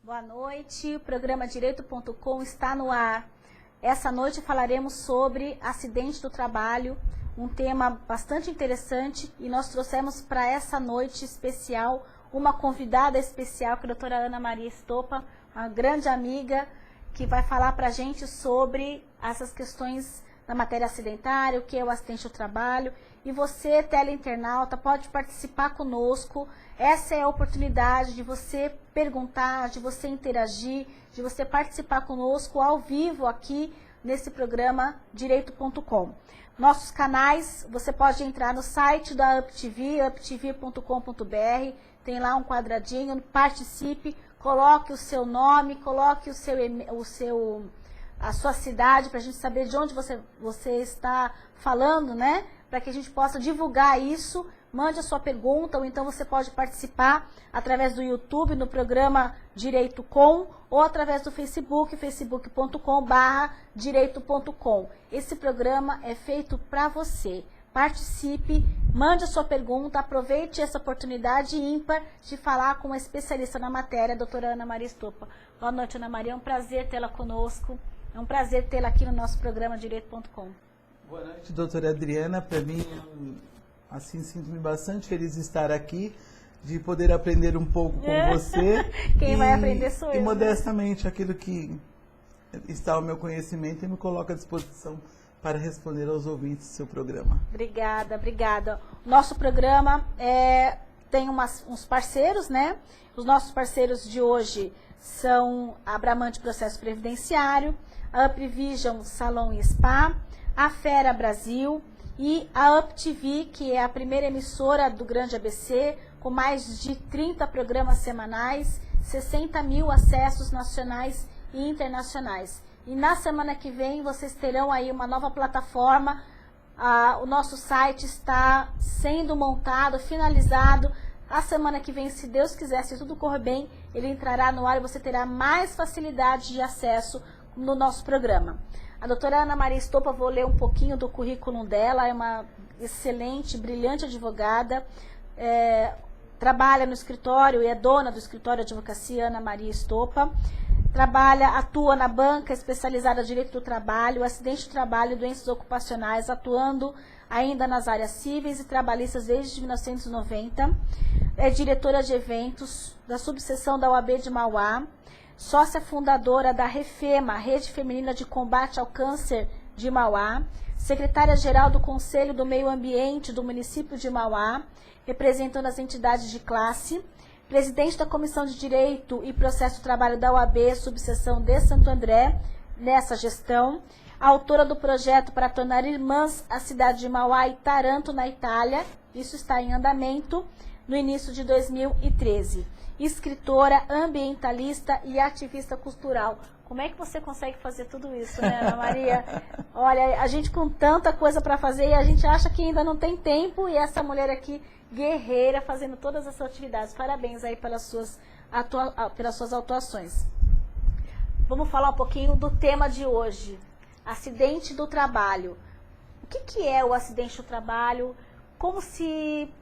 Boa noite, o programa Direito.com está no ar. Essa noite falaremos sobre acidente do trabalho, um tema bastante interessante, e nós trouxemos para essa noite especial uma convidada especial, que é a doutora Ana Maria Estopa, uma grande amiga, que vai falar para a gente sobre essas questões da matéria acidentária, o que é o acidente do trabalho. E você, teleinternauta, pode participar conosco. Essa é a oportunidade de você perguntar, de você interagir, de você participar conosco ao vivo aqui nesse programa Direito.com. Nossos canais, você pode entrar no site da UpTV, uptv.com.br, tem lá um quadradinho, participe, coloque o seu nome, coloque a sua cidade, para a gente saber de onde você está falando, né? Para que a gente possa divulgar isso. Mande a sua pergunta, ou então você pode participar através do YouTube, no programa Direito Com, ou através do Facebook, facebook.com/direito.com. Esse programa é feito para você. Participe, mande a sua pergunta, aproveite essa oportunidade ímpar de falar com uma especialista na matéria, a doutora Ana Maria Estopa. Boa noite, Ana Maria, é um prazer tê-la conosco, é um prazer tê-la aqui no nosso programa Direito.com. Boa noite, doutora Adriana. Para mim, assim, sinto-me bastante feliz de estar aqui, de poder aprender um pouco com você. Quem vai aprender sou eu. E modestamente, aquilo que está ao meu conhecimento, e me coloco à disposição para responder aos ouvintes do seu programa. Obrigada, obrigada. Nosso programa tem uns parceiros, né? Os nossos parceiros de hoje são a Bramante Processo Previdenciário, a UpVision Salão e Spa, a Fera Brasil e a UpTV, que é a primeira emissora do Grande ABC, com mais de 30 programas semanais, 60 mil acessos nacionais e internacionais. E na semana que vem vocês terão aí uma nova plataforma, o nosso site está sendo montado, finalizado. A semana que vem, se Deus quiser, se tudo correr bem, ele entrará no ar e você terá mais facilidade de acesso no nosso programa. A doutora Ana Maria Estopa, vou ler um pouquinho do currículo dela, é uma excelente, brilhante advogada, trabalha no escritório e é dona do escritório de advocacia Ana Maria Estopa, atua na banca especializada em direito do trabalho, acidente do trabalho e doenças ocupacionais, atuando ainda nas áreas cíveis e trabalhistas desde 1990, é diretora de eventos da subseção da OAB de Mauá, sócia fundadora da REFEMA, Rede Feminina de Combate ao Câncer de Mauá, secretária-geral do Conselho do Meio Ambiente do município de Mauá, representando as entidades de classe, presidente da Comissão de Direito e Processo do Trabalho da OAB, subseção de Santo André, nessa gestão, autora do projeto para tornar irmãs a cidade de Mauá e Taranto, na Itália, isso está em andamento, no início de 2013. Escritora, ambientalista e ativista cultural. Como é que você consegue fazer tudo isso, né, Ana Maria? Olha, a gente com tanta coisa para fazer e a gente acha que ainda não tem tempo, e essa mulher aqui, guerreira, fazendo todas essas atividades. Parabéns aí pelas suas atuações. Vamos falar um pouquinho do tema de hoje, acidente do trabalho. O que é o acidente do trabalho? Como se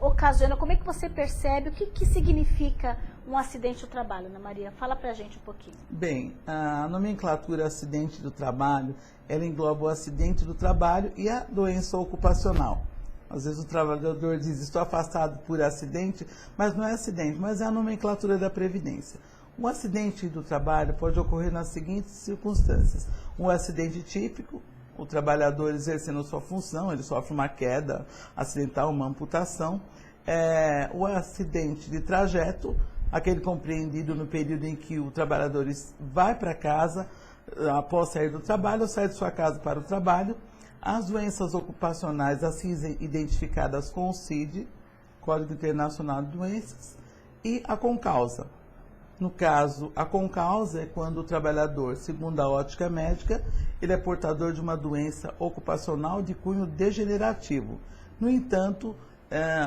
ocasiona, como é que você percebe, o que significa um acidente do trabalho, Ana Maria? Fala pra gente um pouquinho. Bem, a nomenclatura acidente do trabalho, ela engloba o acidente do trabalho e a doença ocupacional. Às vezes o trabalhador diz, estou afastado por acidente, mas não é acidente, mas é a nomenclatura da Previdência. Um acidente do trabalho pode ocorrer nas seguintes circunstâncias. Um acidente típico, o trabalhador exercendo sua função, ele sofre uma queda acidental, uma amputação. O acidente de trajeto, aquele compreendido no período em que o trabalhador vai para casa após sair do trabalho ou sai de sua casa para o trabalho. As doenças ocupacionais, assim identificadas com o CID, Código Internacional de Doenças, e a concausa. No caso, a concausa é quando o trabalhador, segundo a ótica médica, ele é portador de uma doença ocupacional de cunho degenerativo. No entanto,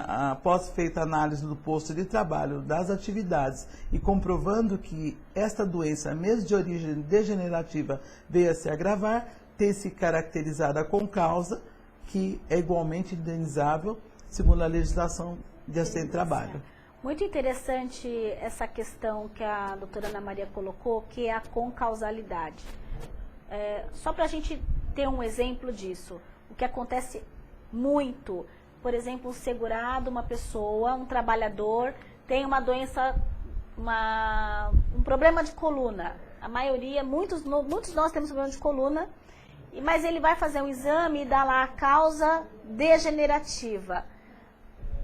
após feita a análise do posto de trabalho, das atividades, e comprovando que esta doença, mesmo de origem degenerativa, veio a se agravar, tem-se caracterizado a concausa, que é igualmente indenizável, segundo a legislação de acidente de trabalho. Muito interessante essa questão que a doutora Ana Maria colocou, que é a concausalidade. Só para a gente ter um exemplo disso, o que acontece muito, por exemplo, um segurado, uma pessoa, um trabalhador, tem uma doença, um problema de coluna. A maioria, muitos de nós temos problema de coluna, mas ele vai fazer um exame e dá lá a causa degenerativa.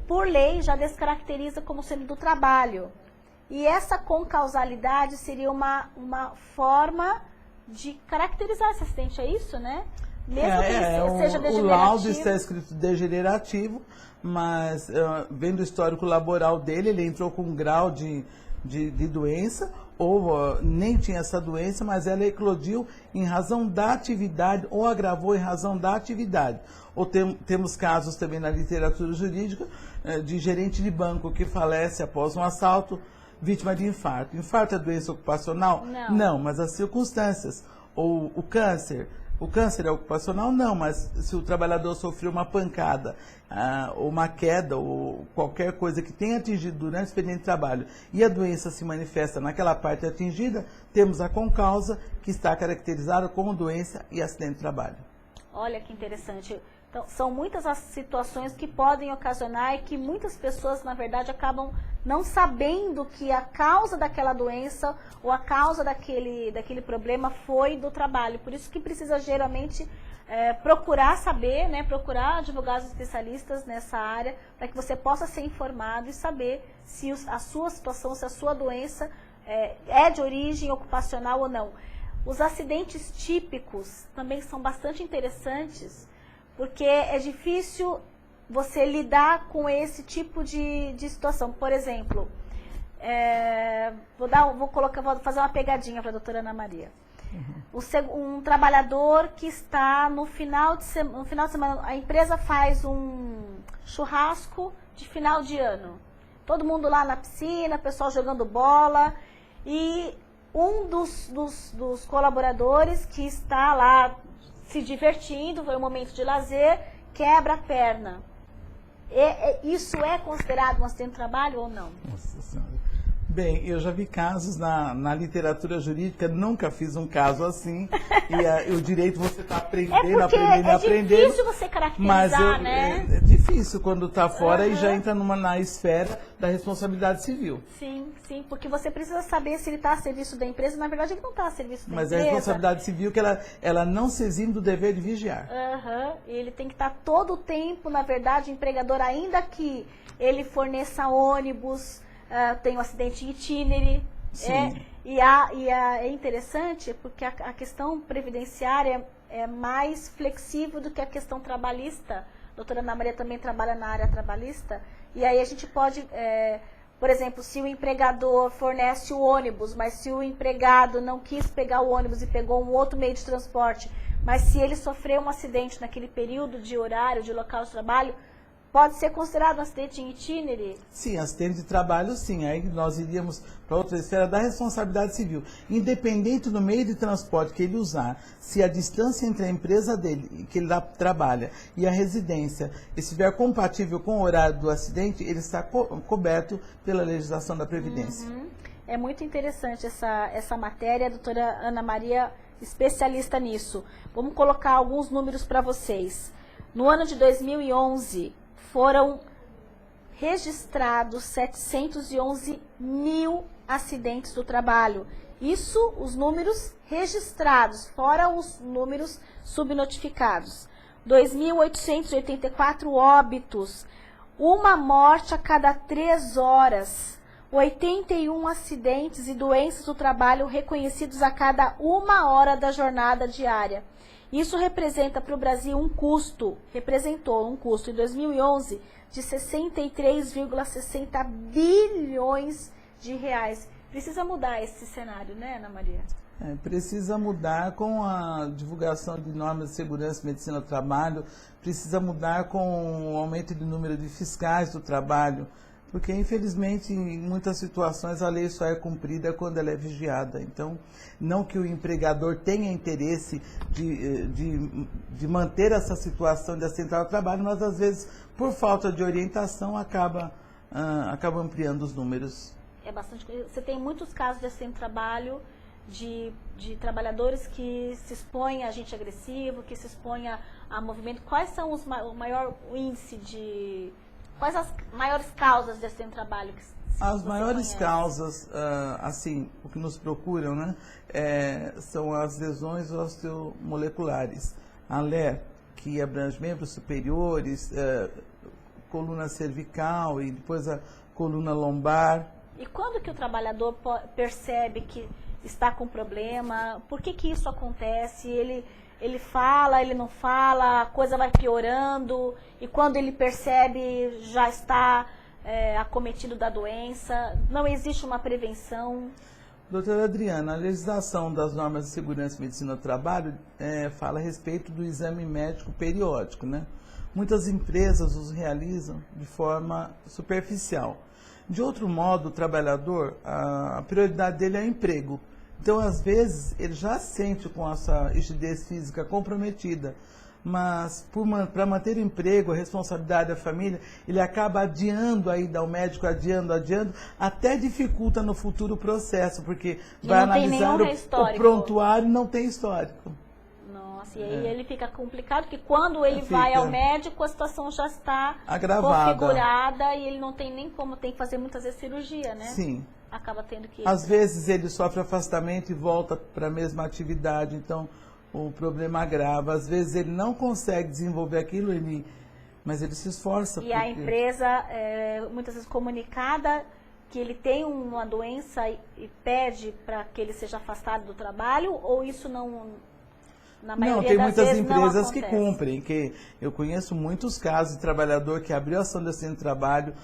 Por lei, já descaracteriza como sendo do trabalho. E essa concausalidade seria uma forma de caracterizar esse acidente, é isso, né? Mesmo que ele seja degenerativo. O laudo está escrito degenerativo, mas vendo o histórico laboral dele, ele entrou com um grau de doença, ou nem tinha essa doença, mas ela eclodiu em razão da atividade, ou agravou em razão da atividade. Ou temos casos também na literatura jurídica de gerente de banco que falece após um assalto, vítima de infarto. Infarto é doença ocupacional? Não, mas as circunstâncias. Ou o câncer. O câncer é ocupacional? Não, mas se o trabalhador sofreu uma pancada, ou uma queda, ou qualquer coisa que tenha atingido durante o expediente de trabalho, e a doença se manifesta naquela parte atingida, temos a concausa, que está caracterizada como doença e acidente de trabalho. Olha que interessante. Então, são muitas as situações que podem ocasionar e que muitas pessoas, na verdade, acabam não sabendo que a causa daquela doença ou a causa daquele problema foi do trabalho. Por isso que precisa geralmente procurar saber, né, procurar advogados especialistas nessa área, para que você possa ser informado e saber se a sua situação, se a sua doença é de origem ocupacional ou não. Os acidentes típicos também são bastante interessantes, porque é difícil você lidar com esse tipo de situação. Por exemplo, vou fazer uma pegadinha para a doutora Ana Maria. Um trabalhador que está no final de semana, a empresa faz um churrasco de final de ano. Todo mundo lá na piscina, pessoal jogando bola, e um dos colaboradores que está lá se divertindo, foi um momento de lazer, quebra a perna. Isso é considerado um acidente de trabalho ou não? Nossa Senhora. Bem, eu já vi casos na literatura jurídica, nunca fiz um caso assim, e o direito você está aprendendo. É difícil você caracterizar, né? É difícil quando está fora e já entra na esfera da responsabilidade civil. Sim, porque você precisa saber se ele está a serviço da empresa. Na verdade, ele não está a serviço da empresa. Mas é a responsabilidade civil que ela não se exime do dever de vigiar. Ele tem que estar todo o tempo, na verdade, o empregador, ainda que ele forneça ônibus, tem um acidente em itinere. É interessante porque a questão previdenciária é mais flexível do que a questão trabalhista. A doutora Ana Maria também trabalha na área trabalhista. E aí a gente pode, por exemplo, se o empregador fornece o ônibus, mas se o empregado não quis pegar o ônibus e pegou um outro meio de transporte, mas se ele sofreu um acidente naquele período de horário, de local de trabalho, pode ser considerado um acidente em itinere? Sim, acidente de trabalho, sim. Aí nós iríamos para outra esfera da responsabilidade civil. Independente do meio de transporte que ele usar, se a distância entre a empresa dele, que ele trabalha, e a residência estiver compatível com o horário do acidente, ele está coberto pela legislação da Previdência. É muito interessante essa matéria, a doutora Ana Maria, especialista nisso. Vamos colocar alguns números para vocês. No ano de 2011, foram registrados 711 mil acidentes do trabalho. Isso, os números registrados, fora os números subnotificados. 2.884 óbitos, uma morte a cada 3 horas, 81 acidentes e doenças do trabalho reconhecidos a cada 1 hora da jornada diária. Isso representa para o Brasil representou um custo em 2011 de 63,60 bilhões de reais. Precisa mudar esse cenário, né, Ana Maria? Precisa mudar com a divulgação de normas de segurança e medicina do trabalho, precisa mudar com o aumento do número de fiscais do trabalho, porque infelizmente em muitas situações a lei só é cumprida quando ela é vigiada. Então, não que o empregador tenha interesse de manter essa situação de acidente do trabalho, mas às vezes por falta de orientação acaba acaba ampliando os números. É bastante. Você tem muitos casos de acidente de trabalho de trabalhadores que se expõem a agente agressivo, que se expõem a movimento. Quais são o maior índice de... Quais as maiores causas de acidente de trabalho? As maiores causas, assim, o que nos procuram, né, são as lesões osteomoleculares. A LER, que abrange membros superiores, coluna cervical e depois a coluna lombar. E quando que o trabalhador percebe que está com problema? Por que que isso acontece? Ele fala, ele não fala, a coisa vai piorando, e quando ele percebe, já está acometido da doença, não existe uma prevenção? Doutora Adriana, a legislação das normas de segurança e medicina do trabalho fala a respeito do exame médico periódico, né? Muitas empresas os realizam de forma superficial. De outro modo, o trabalhador, a prioridade dele é o emprego. Então, às vezes, ele já sente com essa rigidez física comprometida, mas para manter o emprego, a responsabilidade da família, ele acaba adiando a ida ao médico, adiando, até dificulta no futuro o processo, porque vai analisar o prontuário e não tem histórico. Nossa, e aí ele fica complicado, porque quando ele vai ao médico, a situação já está agravada, configurada, e ele não tem nem como, tem que fazer muitas vezes cirurgia, né? Sim. Acaba tendo que... Às vezes ele sofre afastamento e volta para a mesma atividade, então o problema agrava. Às vezes ele não consegue desenvolver aquilo, mas ele se esforça. E a empresa, muitas vezes comunicada, que ele tem uma doença e pede para que ele seja afastado do trabalho, ou isso não... Não, tem muitas empresas que cumprem, que eu conheço muitos casos de trabalhador que abriu ação de acidente de trabalho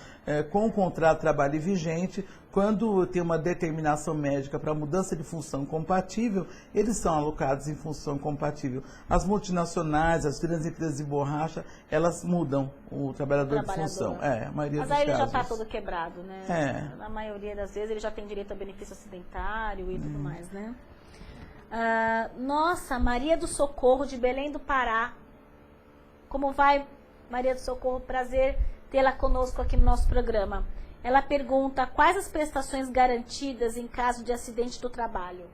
com o contrato de trabalho vigente. Quando tem uma determinação médica para mudança de função compatível, eles são alocados em função compatível. As multinacionais, as grandes empresas de borracha, elas mudam o trabalhador de função. A maioria dos casos. Mas aí ele já está todo quebrado, né? É. Na maioria das vezes ele já tem direito a benefício acidentário e tudo mais, né? Nossa, Maria do Socorro, de Belém do Pará. Como vai, Maria do Socorro? Prazer tê-la conosco aqui no nosso programa. Ela pergunta: quais as prestações garantidas em caso de acidente do trabalho?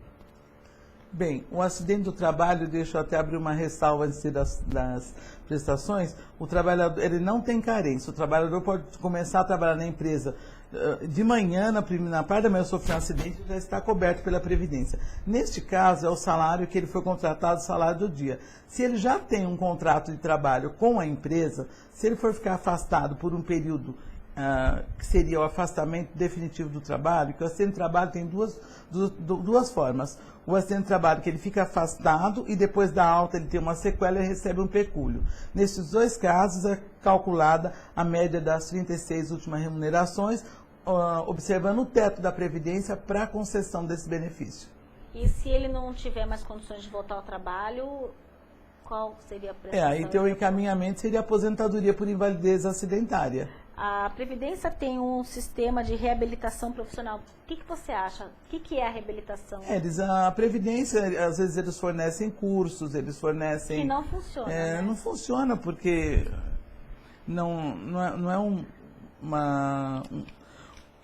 Bem, o acidente do trabalho, deixa eu até abrir uma ressalva antes das prestações. O trabalhador, ele não tem carência. O trabalhador pode começar a trabalhar na empresa de manhã, na parte da manhã sofreu um acidente, já está coberto pela Previdência. Neste caso, é o salário que ele foi contratado, o salário do dia. Se ele já tem um contrato de trabalho com a empresa, se ele for ficar afastado por um período que seria o afastamento definitivo do trabalho, que o acidente de trabalho tem duas formas. O acidente de trabalho que ele fica afastado e depois da alta ele tem uma sequela e recebe um pecúlio. Nesses dois casos é calculada a média das 36 últimas remunerações, observando o teto da Previdência para a concessão desse benefício. E se ele não tiver mais condições de voltar ao trabalho, qual seria a prestação? Aí o encaminhamento seria a aposentadoria por invalidez acidentária. A Previdência tem um sistema de reabilitação profissional. O que você acha? O que é a reabilitação? A Previdência, às vezes eles fornecem cursos, eles fornecem... E não funciona, né? Não funciona porque não é um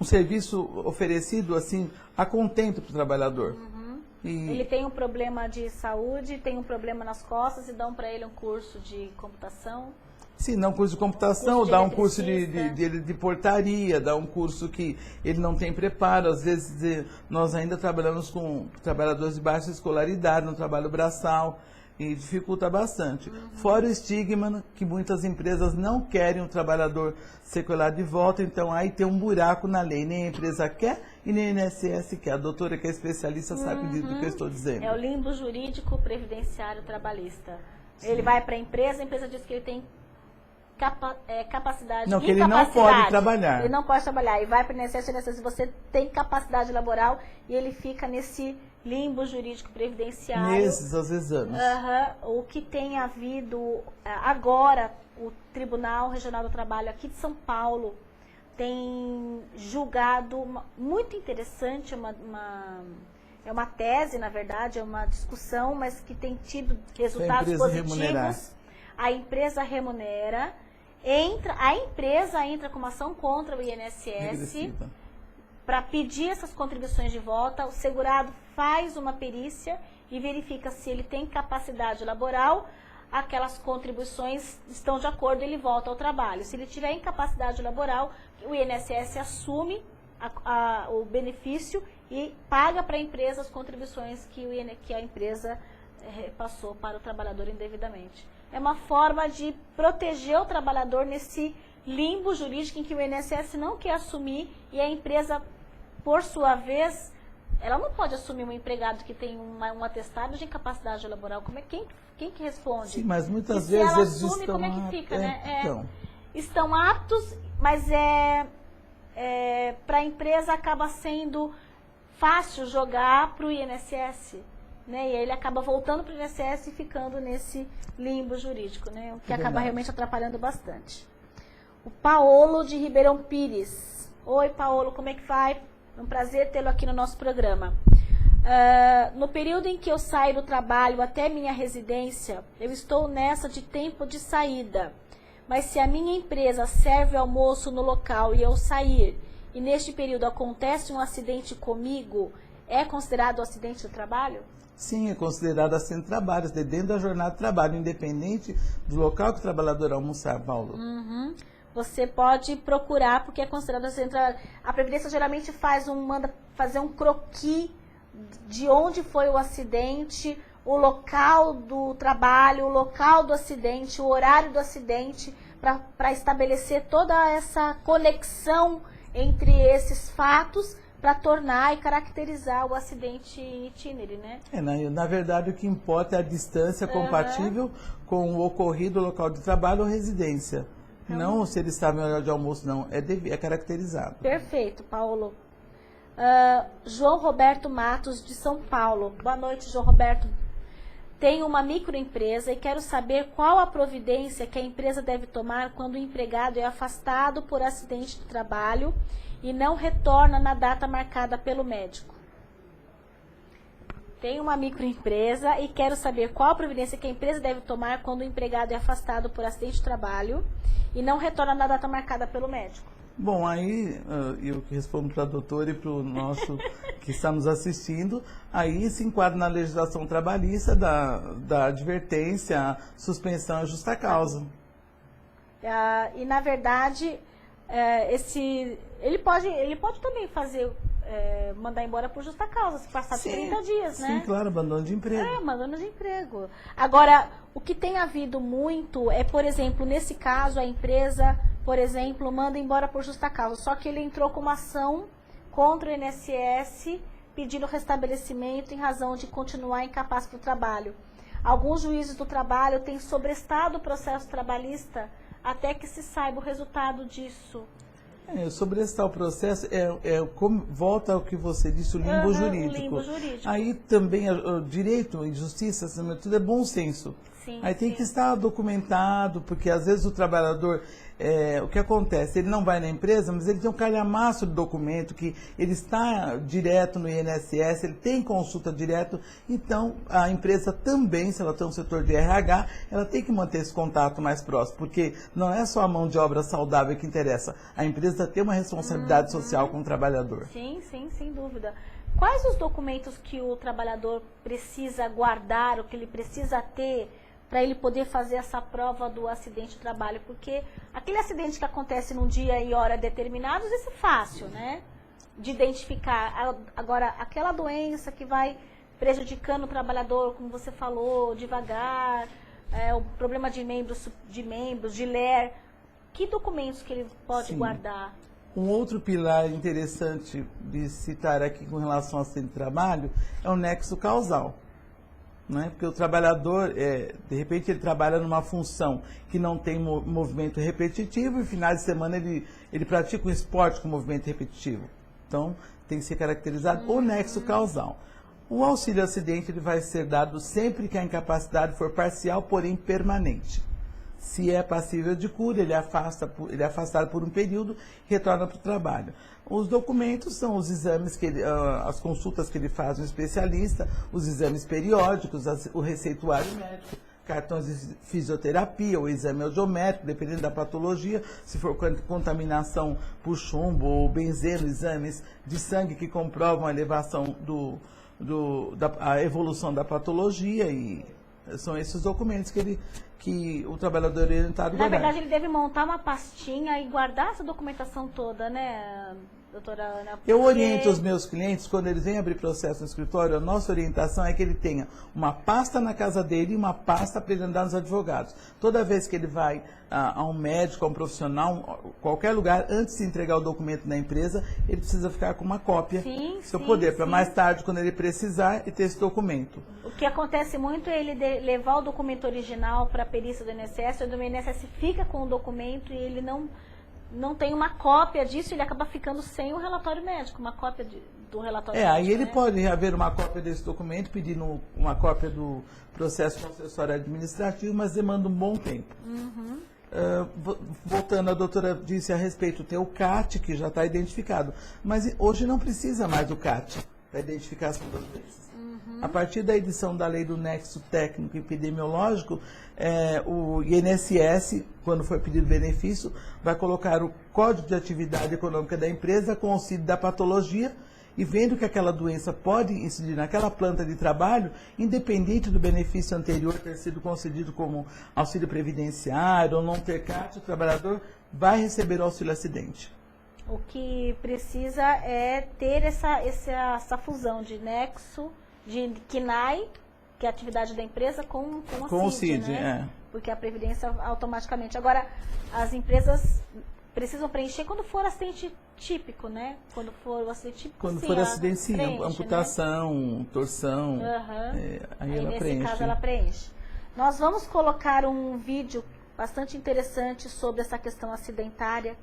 serviço oferecido assim a contento para o trabalhador. Uhum. Ele tem um problema de saúde, tem um problema nas costas e dão para ele um curso de computação. Sim, dá um curso de computação, dá um curso de portaria, dá um curso que ele não tem preparo. Às vezes nós ainda trabalhamos com trabalhadores de baixa escolaridade no trabalho braçal e dificulta bastante. Uhum. Fora o estigma que muitas empresas não querem o trabalhador sequelado de volta, então aí tem um buraco na lei, nem a empresa quer e nem a INSS quer. A doutora que é especialista sabe do que eu estou dizendo. É o limbo jurídico previdenciário trabalhista. Sim. Ele vai para a empresa diz que ele tem capacidade. Não, que ele não pode trabalhar. Ele não pode trabalhar. E vai para o INSS, você tem capacidade laboral, e ele fica nesse limbo jurídico previdenciário. Meses, às vezes anos. O que tem havido agora, o Tribunal Regional do Trabalho aqui de São Paulo tem julgado muito interessante, é uma tese, na verdade, é uma discussão, mas que tem tido resultados positivos. A empresa remunera a empresa entra com uma ação contra o INSS para pedir essas contribuições de volta, o segurado faz uma perícia e verifica se ele tem capacidade laboral, aquelas contribuições estão de acordo, ele volta ao trabalho. Se ele tiver incapacidade laboral, o INSS assume o benefício e paga para a empresa as contribuições que a empresa repassou para o trabalhador indevidamente. É uma forma de proteger o trabalhador nesse limbo jurídico em que o INSS não quer assumir e a empresa, por sua vez, ela não pode assumir um empregado que tem um atestado de incapacidade laboral. Quem que responde? Sim, mas muitas vezes ela eles assume, estão como é que fica, né? Então. Estão aptos, mas para a empresa acaba sendo fácil jogar para o INSS, né? E aí ele acaba voltando para o INSS e ficando nesse limbo jurídico, né? O que acaba realmente atrapalhando bastante. O Paolo de Ribeirão Pires. Oi, Paolo, como é que vai? É um prazer tê-lo aqui no nosso programa. No período em que eu saio do trabalho até minha residência, eu estou nessa de tempo de saída. Mas se a minha empresa serve almoço no local e eu sair, e neste período acontece um acidente comigo, é considerado um acidente do trabalho? Sim, é considerado acidente de trabalho, dentro da jornada de trabalho, independente do local que o trabalhador almoçar, Paulo. Uhum. Você pode procurar, porque é considerado acidente de trabalho. A Previdência geralmente manda fazer um croquis de onde foi o acidente, o local do trabalho, o local do acidente, o horário do acidente, para estabelecer toda essa conexão entre esses fatos, para tornar e caracterizar o acidente in itinere, né? Na verdade, o que importa é a distância compatível com o ocorrido local de trabalho ou residência. Não se ele estava em horário de almoço, não. É caracterizado. Perfeito, Paulo. João Roberto Matos, de São Paulo. Boa noite, João Roberto. Tenho uma microempresa e quero saber qual a providência que a empresa deve tomar quando o empregado é afastado por acidente de trabalho e não retorna na data marcada pelo médico. Tenho uma microempresa e quero saber qual a providência que a empresa deve tomar quando o empregado é afastado por acidente de trabalho e não retorna na data marcada pelo médico. Bom, aí eu que respondo para a doutora e para o nosso que está nos assistindo, aí se enquadra na legislação trabalhista da advertência, suspensão e justa causa. E na verdade, ele pode também fazer, mandar embora por justa causa, se passar de 30 dias, né? Sim, claro, abandono de emprego. Abandono de emprego. Agora, o que tem havido muito é, por exemplo, nesse caso, a empresa, por exemplo, manda embora por justa causa, só que ele entrou com uma ação contra o INSS pedindo restabelecimento em razão de continuar incapaz para o trabalho. Alguns juízes do trabalho têm sobrestado o processo trabalhista até que se saiba o resultado disso. Sobrestar o processo volta ao que você disse, o limbo jurídico. O limbo jurídico. Aí também o direito e justiça, acima de tudo, é bom senso. Sim, aí tem que estar documentado, porque às vezes o trabalhador, o que acontece, ele não vai na empresa, mas ele tem um calhamaço de documento, que ele está direto no INSS, ele tem consulta direto, então a empresa também, se ela tem um setor de RH, ela tem que manter esse contato mais próximo, porque não é só a mão de obra saudável que interessa, a empresa tem uma responsabilidade social com o trabalhador. Sim, sem dúvida. Quais os documentos que o trabalhador precisa guardar, o que ele precisa ter para ele poder fazer essa prova do acidente de trabalho? Porque aquele acidente que acontece num dia e hora determinados, isso é fácil, né? De identificar. Agora, aquela doença que vai prejudicando o trabalhador, como você falou, devagar, o problema de membros, de LER, que documentos que ele pode guardar? Um outro pilar interessante de citar aqui com relação ao acidente de trabalho é o nexo causal. Né? Porque o trabalhador, de repente, ele trabalha numa função que não tem movimento repetitivo e finais de semana ele pratica um esporte com movimento repetitivo. Então, tem que ser caracterizado o nexo causal. O auxílio acidente ele vai ser dado sempre que a incapacidade for parcial, porém permanente. Se é passível de cura, ele é afastado por um período e retorna para o trabalho. Os documentos são os exames, as consultas que ele faz no especialista, os exames periódicos, o receituário médico. cartões de fisioterapia, o exame audiométrico, dependendo da patologia, se for contaminação por chumbo ou benzeno, exames de sangue que comprovam a elevação a evolução da patologia, e são esses documentos que o trabalhador orientado guardar. Na verdade, ele deve montar uma pastinha e guardar essa documentação toda, né, doutora Ana? Porque... Eu oriento os meus clientes, quando eles vêm abrir processo no escritório, a nossa orientação é que ele tenha uma pasta na casa dele e uma pasta para ele andar nos advogados. Toda vez que ele vai a um médico, a um profissional, qualquer lugar, antes de entregar o documento na empresa, ele precisa ficar com uma cópia, seu poder, para mais tarde, quando ele precisar, e ter esse documento. O que acontece muito é ele levar o documento original para a perícia do INSS, o INSS fica com o documento e ele não tem uma cópia disso, ele acaba ficando sem o relatório médico, uma cópia do relatório médico. Aí ele pode haver uma cópia desse documento, pedindo uma cópia do processo concessório administrativo, mas demanda um bom tempo. Voltando, a doutora disse a respeito, tem o CAT, que já está identificado, mas hoje não precisa mais do CAT para identificar as doenças. A partir da edição da lei do nexo técnico epidemiológico, o INSS, quando for pedido benefício, vai colocar o código de atividade econômica da empresa com o auxílio da patologia, e vendo que aquela doença pode incidir naquela planta de trabalho, independente do benefício anterior ter sido concedido como auxílio previdenciário ou não ter CAT, o trabalhador vai receber o auxílio acidente. O que precisa é ter essa fusão de nexo, de KNAI, que é a atividade da empresa, com o CID, né? Porque a Previdência automaticamente. Agora, as empresas precisam preencher quando for acidente típico, né? Quando for o acidente típico, quando for acidente, sim, preenche, amputação, né? Torção, aí ela preenche. Nesse caso, ela preenche. Nós vamos colocar um vídeo bastante interessante sobre essa questão acidentária.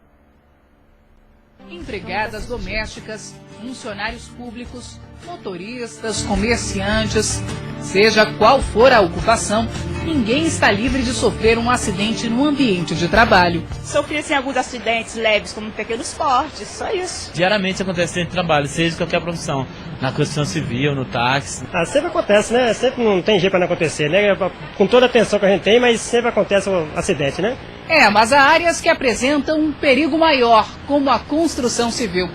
Empregadas domésticas, funcionários públicos, motoristas, comerciantes, seja qual for a ocupação, ninguém está livre de sofrer um acidente no ambiente de trabalho. Sofri assim, alguns acidentes leves, como pequenos cortes, só isso. Diariamente acontece acidente de trabalho, seja qualquer profissão, na construção civil, no táxi. Sempre acontece, né? Sempre não tem jeito para não acontecer, né? Com toda a atenção que a gente tem, mas sempre acontece um acidente, né? Mas há áreas que apresentam um perigo maior, como a construção civil.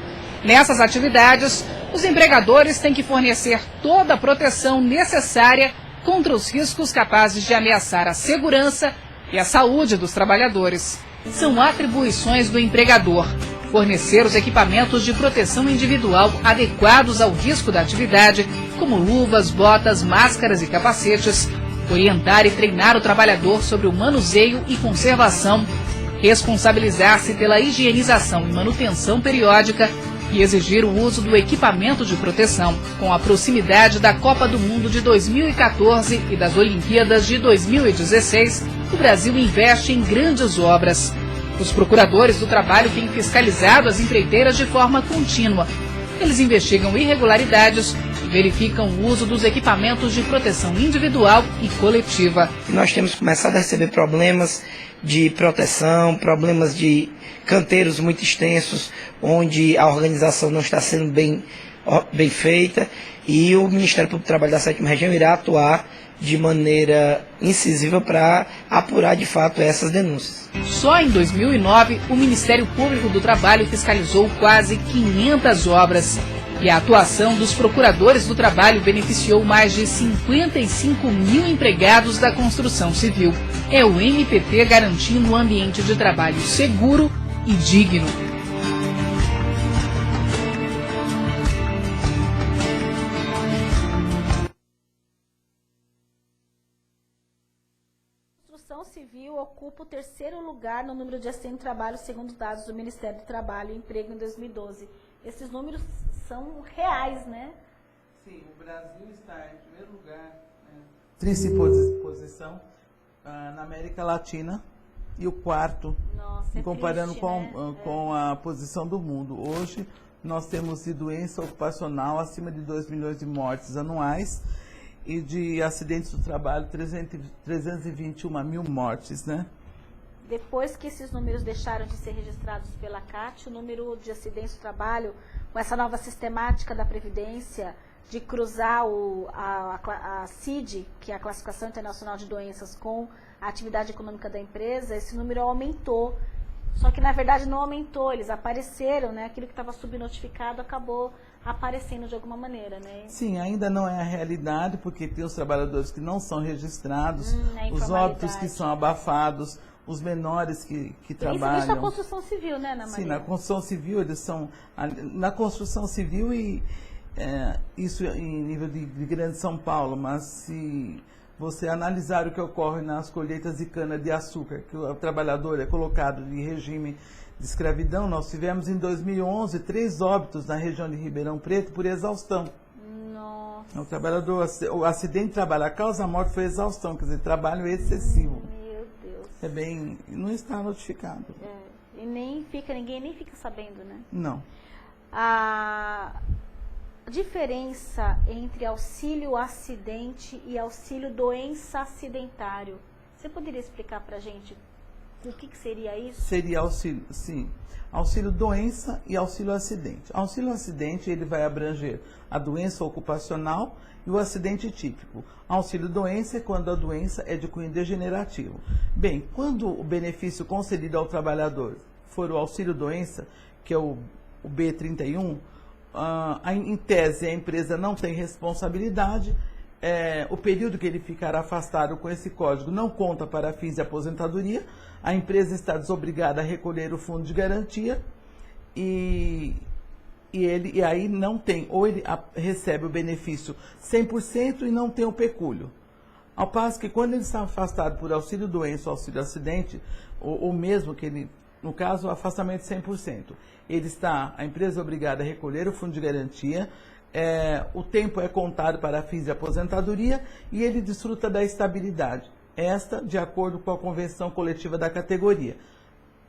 Nessas atividades, os empregadores têm que fornecer toda a proteção necessária contra os riscos capazes de ameaçar a segurança e a saúde dos trabalhadores. São atribuições do empregador: fornecer os equipamentos de proteção individual adequados ao risco da atividade, como luvas, botas, máscaras e capacetes, orientar e treinar o trabalhador sobre o manuseio e conservação, responsabilizar-se pela higienização e manutenção periódica e exigir o uso do equipamento de proteção. Com a proximidade da Copa do Mundo de 2014 e das Olimpíadas de 2016, o Brasil investe em grandes obras. Os procuradores do trabalho têm fiscalizado as empreiteiras de forma contínua. Eles investigam irregularidades e verificam o uso dos equipamentos de proteção individual e coletiva. Nós temos começado a receber problemas de proteção, problemas de canteiros muito extensos, onde a organização não está sendo bem feita, e o Ministério Público do Trabalho da 7ª Região irá atuar de maneira incisiva para apurar de fato essas denúncias. Só em 2009, o Ministério Público do Trabalho fiscalizou quase 500 obras. E a atuação dos procuradores do trabalho beneficiou mais de 55 mil empregados da construção civil. É o MPT garantindo um ambiente de trabalho seguro e digno. A construção civil ocupa o 3º lugar no número de acidentes de trabalho, segundo dados do Ministério do Trabalho e Emprego em 2012. Esses números são reais, né? Sim, o Brasil está em primeiro lugar, tríplice posição na América Latina, e o quarto, comparando com a posição do mundo. Hoje, nós temos de doença ocupacional acima de 2 milhões de mortes anuais e de acidentes do trabalho 321 mil mortes, né? Depois que esses números deixaram de ser registrados pela CAT, o número de acidentes do trabalho, com essa nova sistemática da Previdência, de cruzar a CID, que é a Classificação Internacional de Doenças, com a atividade econômica da empresa, esse número aumentou. Só que, na verdade, não aumentou, eles apareceram, né? Aquilo que estava subnotificado acabou aparecendo de alguma maneira, né? Sim, ainda não é a realidade, porque tem os trabalhadores que não são registrados, os óbitos que são abafados, os menores que trabalham. Isso na construção civil, né, Ana Maria? Sim, na construção civil, eles são... Na construção civil e isso em nível de Grande São Paulo, mas se você analisar o que ocorre nas colheitas de cana-de-açúcar, que o trabalhador é colocado em regime de escravidão, nós tivemos em 2011 3 óbitos na região de Ribeirão Preto por exaustão. Nossa. O trabalhador, o acidente de trabalho, a causa da morte foi exaustão, quer dizer, trabalho excessivo. Meu Deus. É bem, não está notificado. E ninguém nem fica sabendo, né? Não. A diferença entre auxílio acidente e auxílio doença acidentário. Você poderia explicar pra gente o que seria isso? Seria auxílio, sim. Auxílio doença e auxílio acidente. Auxílio acidente, ele vai abranger a doença ocupacional e o acidente típico. Auxílio doença é quando a doença é de cunho degenerativo. Bem, quando o benefício concedido ao trabalhador for o auxílio doença, que é o B31, em tese a empresa não tem responsabilidade, o período que ele ficará afastado com esse código não conta para fins de aposentadoria, a empresa está desobrigada a recolher o fundo de garantia e aí não tem, ou ele recebe o benefício 100% e não tem o pecúlio. Ao passo que quando ele está afastado por auxílio doença ou auxílio acidente, ou mesmo que ele, no caso, o afastamento 100%, a empresa é obrigada a recolher o fundo de garantia, o tempo é contado para fins de aposentadoria e ele desfruta da estabilidade. Esta, de acordo com a convenção coletiva da categoria.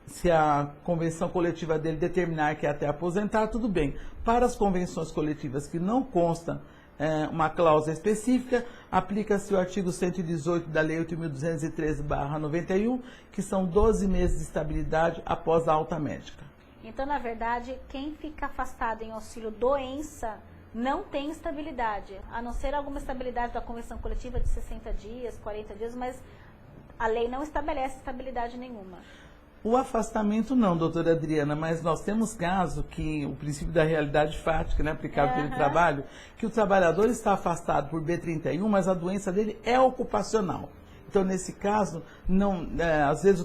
Se a convenção coletiva dele determinar que é até aposentar, tudo bem. Para as convenções coletivas que não constam uma cláusula específica, aplica-se o artigo 118 da Lei 8.213/91, que são 12 meses de estabilidade após a alta médica. Então, na verdade, quem fica afastado em auxílio doença não tem estabilidade, a não ser alguma estabilidade da convenção coletiva de 60 dias, 40 dias, mas a lei não estabelece estabilidade nenhuma. O afastamento não, doutora Adriana, mas nós temos caso que o princípio da realidade fática, né, aplicado pelo trabalho, que o trabalhador está afastado por B31, mas a doença dele é ocupacional. Então, nesse caso, às vezes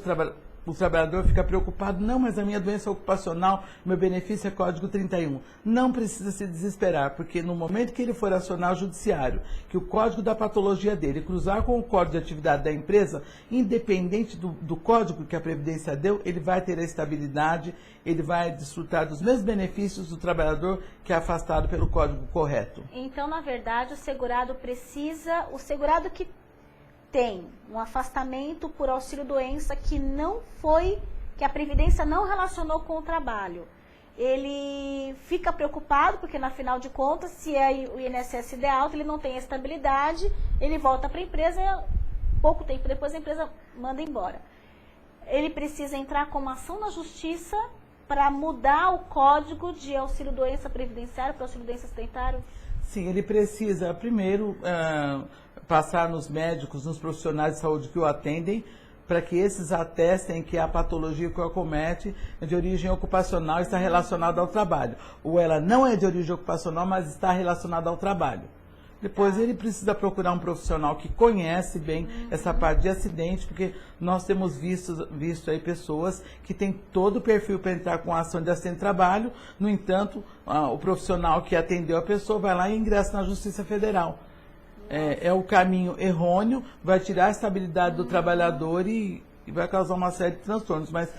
o trabalhador fica preocupado, não, mas a minha doença é ocupacional, meu benefício é código 31. Não precisa se desesperar, porque no momento que ele for acionar o judiciário, que o código da patologia dele cruzar com o código de atividade da empresa, independente do código que a Previdência deu, ele vai ter a estabilidade, ele vai desfrutar dos mesmos benefícios do trabalhador que é afastado pelo código correto. Então, na verdade, o segurado que tem um afastamento por auxílio-doença que a Previdência não relacionou com o trabalho. Ele fica preocupado, porque, na final de contas, se o INSS der alta, ele não tem estabilidade, ele volta para a empresa e pouco tempo depois a empresa manda embora. Ele precisa entrar com uma ação na justiça para mudar o código de auxílio-doença previdenciário para auxílio-doença acidentário? Sim, ele precisa primeiro passar nos médicos, nos profissionais de saúde que o atendem, para que esses atestem que a patologia que o acomete é de origem ocupacional e está relacionada ao trabalho. Ou ela não é de origem ocupacional, mas está relacionada ao trabalho. Depois ele precisa procurar um profissional que conhece bem essa parte de acidente, porque nós temos visto aí pessoas que têm todo o perfil para entrar com a ação de acidente de trabalho, no entanto, o profissional que atendeu a pessoa vai lá e ingressa na Justiça Federal. É o caminho errôneo, vai tirar a estabilidade do trabalhador e vai causar uma série de transtornos. Mas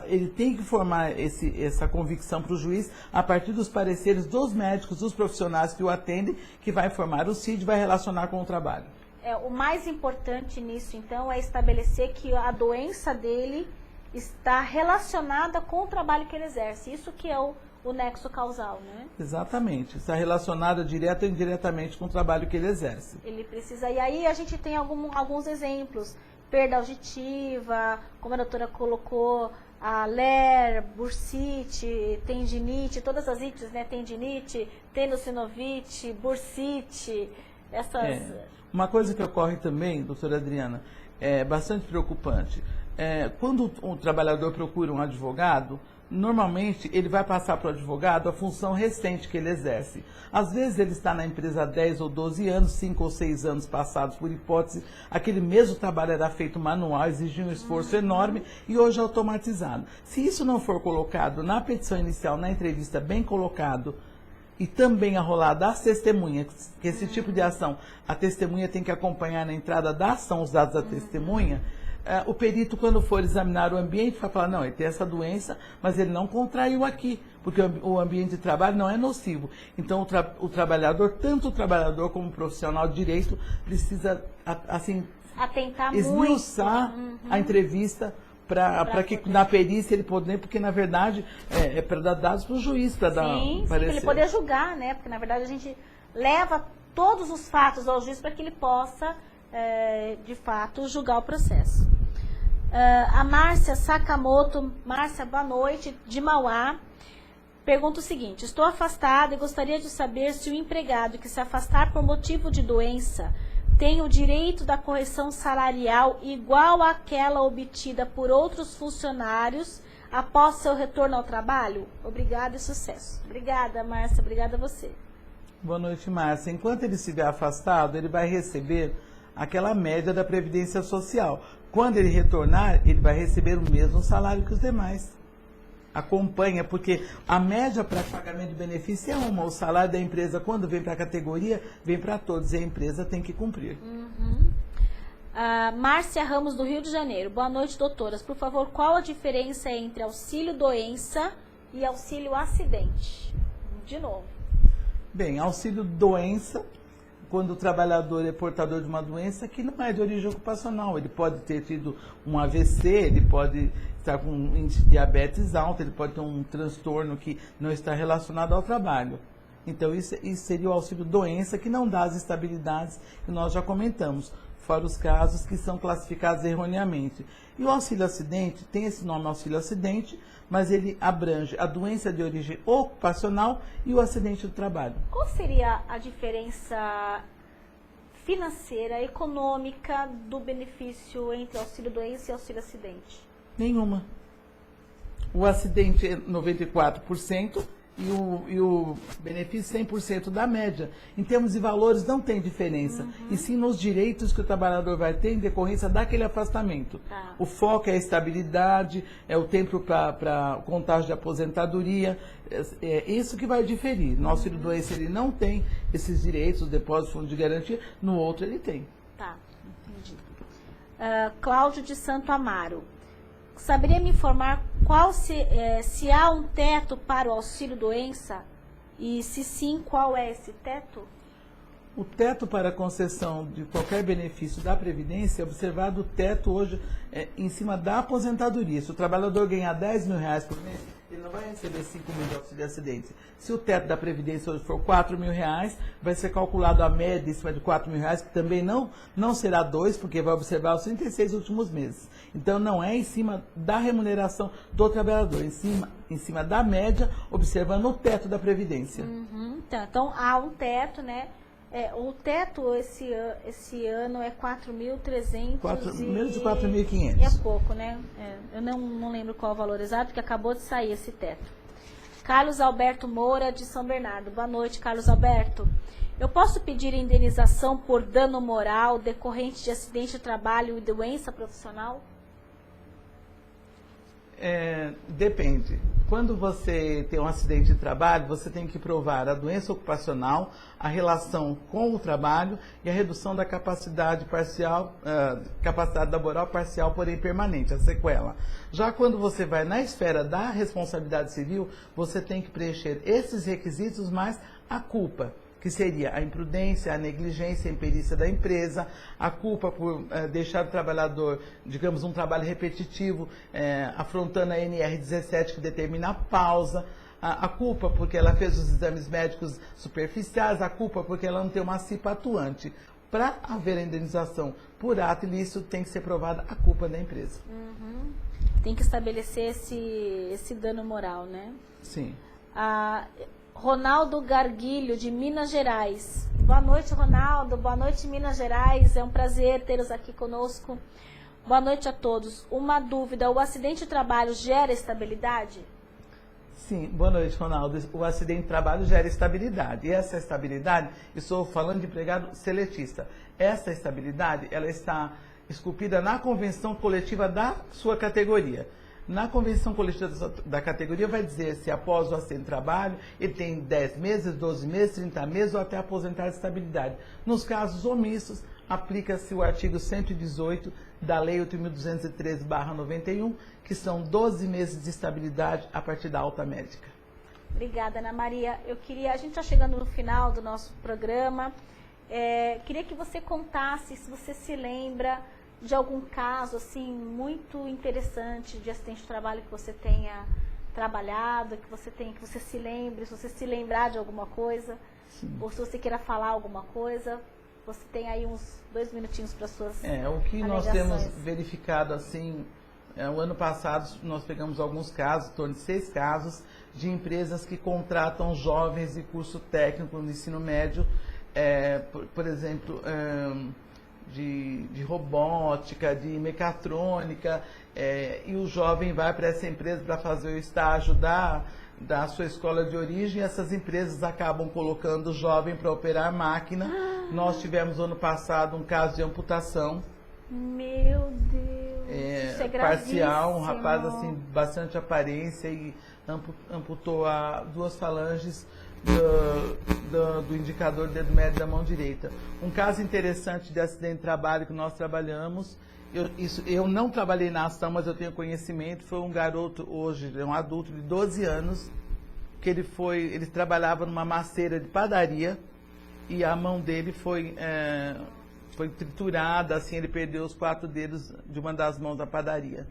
ele tem que formar essa convicção para o juiz a partir dos pareceres dos médicos, dos profissionais que o atendem, que vai formar o CID e vai relacionar com o trabalho. O mais importante nisso, então, é estabelecer que a doença dele está relacionada com o trabalho que ele exerce. Isso que é o nexo causal, né? Exatamente. Está relacionada direta ou indiretamente com o trabalho que ele exerce. Ele precisa... E aí a gente tem alguns exemplos. Perda auditiva, como a doutora colocou, a LER, bursite, tendinite, todas as ites, né? Tendinite, tendinossinovite, bursite, essas... Uma coisa que ocorre também, doutora Adriana, é bastante preocupante. Quando o trabalhador procura um advogado, normalmente ele vai passar para o advogado a função recente que ele exerce. Às vezes ele está na empresa há 10 ou 12 anos, 5 ou 6 anos passados, por hipótese, aquele mesmo trabalho era feito manual, exigia um esforço enorme e hoje é automatizado. Se isso não for colocado na petição inicial, na entrevista, bem colocado, e também arrolado às testemunhas, que esse tipo de ação, a testemunha tem que acompanhar na entrada da ação os dados da testemunha, o perito, quando for examinar o ambiente, vai falar, não, ele tem essa doença, mas ele não contraiu aqui, porque o ambiente de trabalho não é nocivo. Então, o trabalhador, tanto o trabalhador como o profissional de direito, precisa, assim, atentar esmiuçar a entrevista para que na perícia ele poder, porque na verdade é para dar dados para o juiz, para dar parecer. Para ele poder julgar, né? Porque na verdade a gente leva todos os fatos ao juiz para que ele possa, de fato, julgar o processo. A Márcia Sakamoto, Márcia, boa noite, de Mauá, pergunta o seguinte: estou afastada e gostaria de saber se o empregado que se afastar por motivo de doença tem o direito da correção salarial igual àquela obtida por outros funcionários após seu retorno ao trabalho? Obrigada e sucesso. Obrigada, Márcia. Obrigada a você. Boa noite, Márcia. Enquanto ele estiver afastado, ele vai receber aquela média da Previdência Social. Quando ele retornar, ele vai receber o mesmo salário que os demais. Acompanha, porque a média para pagamento de benefício é uma. O salário da empresa, quando vem para a categoria, vem para todos e a empresa tem que cumprir. Márcia Ramos, do Rio de Janeiro. Boa noite, doutoras. Por favor, qual a diferença entre auxílio doença e auxílio acidente? De novo. Bem, auxílio doença, quando o trabalhador é portador de uma doença que não é de origem ocupacional. Ele pode ter tido um AVC, ele pode estar com um índice de diabetes alto, ele pode ter um transtorno que não está relacionado ao trabalho. Então, isso seria o auxílio doença, que não dá as estabilidades que nós já comentamos, fora os casos que são classificados erroneamente. E o auxílio acidente, tem esse nome auxílio acidente, mas ele abrange a doença de origem ocupacional e o acidente do trabalho. Qual seria a diferença financeira, econômica do benefício entre auxílio doença e auxílio acidente? Nenhuma. O acidente é 94% e o benefício 100% da média. Em termos de valores não tem diferença, e sim nos direitos que o trabalhador vai ter em decorrência daquele afastamento. Tá. O foco é a estabilidade, é o tempo para contágio de aposentadoria, é isso que vai diferir. No auxílio doença ele não tem esses direitos, o depósito, fundo de garantia, no outro ele tem. Tá, entendi. Cláudio de Santo Amaro. Saberia me informar se há um teto para o auxílio doença? E se sim, qual é esse teto? O teto para a concessão de qualquer benefício da Previdência é observado o teto hoje em cima da aposentadoria. Se o trabalhador ganhar R$10 mil por mês, ele não vai receber 5 mil de auxílio acidente. Se o teto da Previdência hoje for R$4 mil, vai ser calculado a média em cima de R$4 mil, que também não será 2, porque vai observar os 36 últimos meses. Então, não é em cima da remuneração do trabalhador, em cima da média, observando o teto da Previdência. Então, há um teto, né? O teto esse ano é 4.300 menos de 4.500. É pouco, né? Eu não lembro qual o valor exato, porque acabou de sair esse teto. Carlos Alberto Moura, de São Bernardo. Boa noite, Carlos Alberto. Eu posso pedir indenização por dano moral decorrente de acidente de trabalho e doença profissional? Depende. Quando você tem um acidente de trabalho, você tem que provar a doença ocupacional, a relação com o trabalho e a redução da capacidade parcial, capacidade laboral parcial, porém permanente, a sequela. Já quando você vai na esfera da responsabilidade civil, você tem que preencher esses requisitos mais a culpa, que seria a imprudência, a negligência, a imperícia da empresa, a culpa por deixar o trabalhador, digamos, um trabalho repetitivo, afrontando a NR17 que determina a pausa, a culpa porque ela fez os exames médicos superficiais, a culpa porque ela não tem uma CIPA atuante. Para haver a indenização por ato ilícito, tem que ser provada a culpa da empresa. tem que estabelecer esse dano moral, né? Sim. Ronaldo Garguilho, de Minas Gerais. Boa noite, Ronaldo. Boa noite, Minas Gerais. É um prazer tê-los aqui conosco. Boa noite a todos. Uma dúvida, o acidente de trabalho gera estabilidade? Sim, boa noite, Ronaldo. O acidente de trabalho gera estabilidade. E essa estabilidade, estou falando de empregado seletista, essa estabilidade, ela está esculpida na convenção coletiva da sua categoria. Na convenção coletiva da categoria vai dizer se após o acidente de trabalho ele tem 10 meses, 12 meses, 30 meses ou até aposentar de estabilidade. Nos casos omissos, aplica-se o artigo 118 da Lei 8.213/91, que são 12 meses de estabilidade a partir da alta médica. Obrigada, Ana Maria. A gente está chegando no final do nosso programa. Queria que você contasse, se você se lembra de algum caso assim muito interessante de acidente de trabalho que você tenha trabalhado, que você se lembre, se você se lembrar de alguma coisa, sim, ou se você queira falar alguma coisa, você tem aí uns 2 minutinhos para suas o que nós temos verificado assim, o ano passado nós pegamos alguns casos, em torno de 6 casos, de empresas que contratam jovens de curso técnico no ensino médio, por exemplo, de robótica, de mecatrônica, e o jovem vai para essa empresa para fazer o estágio da sua escola de origem, e essas empresas acabam colocando o jovem para operar máquina. Nós tivemos ano passado um caso de amputação. Meu Deus, isso é parcial, um rapaz assim, bastante aparência, e amputou 2 falanges do indicador do dedo médio da mão direita. Um caso interessante de acidente de trabalho que nós trabalhamos, eu não trabalhei na ação, mas eu tenho conhecimento, foi um garoto hoje, um adulto de 12 anos, que ele trabalhava numa maceira de padaria e a mão dele foi triturada, assim, ele perdeu os 4 dedos de uma das mãos da padaria.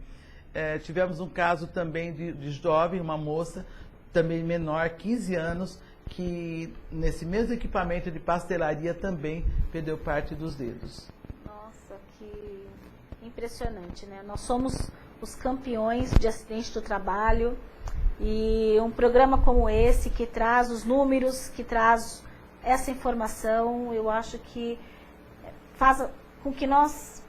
Tivemos um caso também de jovem, uma moça, também menor, 15 anos, que nesse mesmo equipamento de pastelaria também perdeu parte dos dedos. Nossa, que impressionante, né? Nós somos os campeões de acidente do trabalho, e um programa como esse, que traz os números, que traz essa informação, eu acho que faz com que nós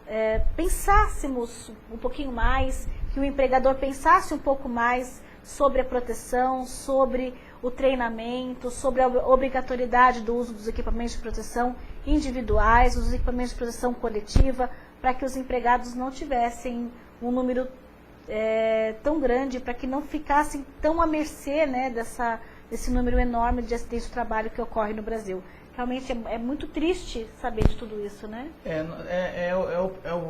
pensássemos um pouquinho mais, que o empregador pensasse um pouco mais sobre a proteção, sobre o treinamento, sobre a obrigatoriedade do uso dos equipamentos de proteção individuais, os equipamentos de proteção coletiva, para que os empregados não tivessem um número tão grande, para que não ficassem tão à mercê, né, desse número enorme de acidentes de trabalho que ocorre no Brasil. Realmente é muito triste saber de tudo isso, né?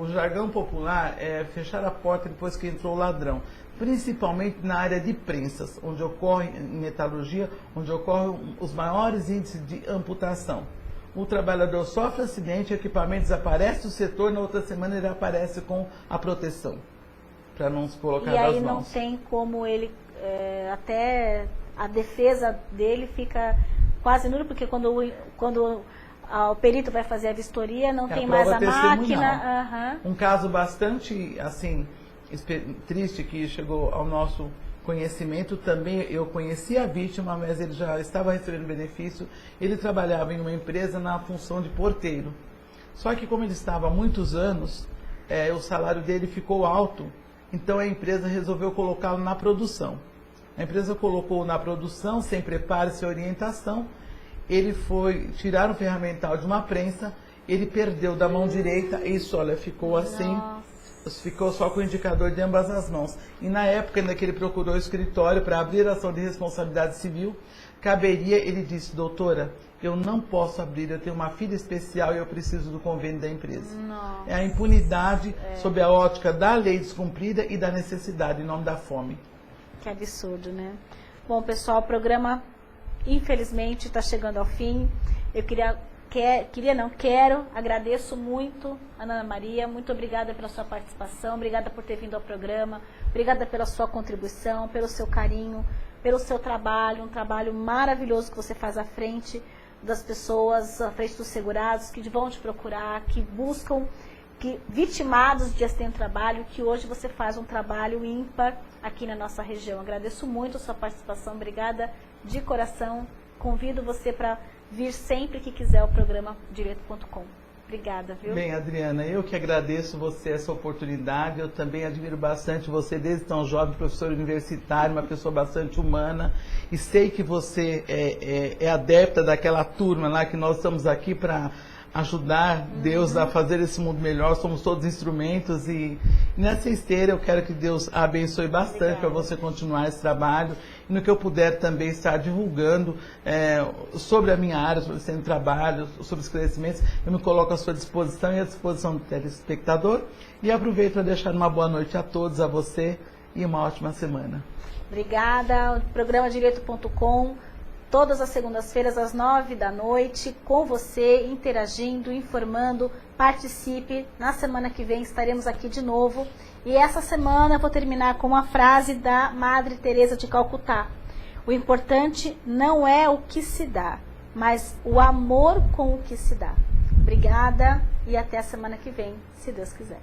O jargão popular é fechar a porta depois que entrou o ladrão. Principalmente na área de prensas, onde ocorre, em metalurgia, onde ocorrem os maiores índices de amputação. O trabalhador sofre acidente, o equipamento desaparece do setor, na outra semana ele aparece com a proteção, para não se colocar nas mãos. E aí não tem como ele, até a defesa dele fica quase nula, porque quando o perito vai fazer a vistoria, não tem mais a máquina. Um caso bastante, assim, triste que chegou ao nosso conhecimento, também eu conheci a vítima, mas ele já estava recebendo benefício. Ele trabalhava em uma empresa na função de porteiro. Só que como ele estava há muitos anos, o salário dele ficou alto, então a empresa resolveu colocá-lo na produção. A empresa colocou na produção, sem preparo, sem orientação. Ele foi tirar um ferramental de uma prensa, ele perdeu da mão direita, e isso, olha, ficou assim. Ficou só com o indicador de ambas as mãos. E na época ainda que ele procurou o escritório para abrir a ação de responsabilidade civil, caberia, ele disse: doutora, eu não posso abrir, eu tenho uma filha especial e eu preciso do convênio da empresa. Nossa. É a impunidade sob a ótica da lei descumprida e da necessidade, em nome da fome. Que absurdo, né? Bom, pessoal, o programa, infelizmente, está chegando ao fim. Eu quero, agradeço muito a Ana Maria, muito obrigada pela sua participação, obrigada por ter vindo ao programa, obrigada pela sua contribuição, pelo seu carinho, pelo seu trabalho, um trabalho maravilhoso que você faz à frente das pessoas, à frente dos segurados, que vão te procurar, que buscam vitimados de acidente de trabalho, que hoje você faz um trabalho ímpar aqui na nossa região. Agradeço muito a sua participação, obrigada de coração. Convido você para vir sempre que quiser ao programa Direito.com. Obrigada, viu? Bem, Adriana, eu que agradeço você essa oportunidade. Eu também admiro bastante você, desde tão jovem, professor universitário, uma pessoa bastante humana. E sei que você é adepta daquela turma lá, que nós estamos aqui para ajudar Deus a fazer esse mundo melhor. Somos todos instrumentos e nessa esteira eu quero que Deus abençoe bastante para você continuar esse trabalho e no que eu puder também estar divulgando sobre a minha área, sobre esse trabalho, sobre os crescimentos, eu me coloco à sua disposição e à disposição do telespectador e aproveito para deixar uma boa noite a todos, a você e uma ótima semana. Obrigada. O programa Direito.com, todas as segundas-feiras, às 9 da noite, com você, interagindo, informando, participe. Na semana que vem estaremos aqui de novo. E essa semana eu vou terminar com uma frase da Madre Teresa de Calcutá. O importante não é o que se dá, mas o amor com o que se dá. Obrigada e até a semana que vem, se Deus quiser.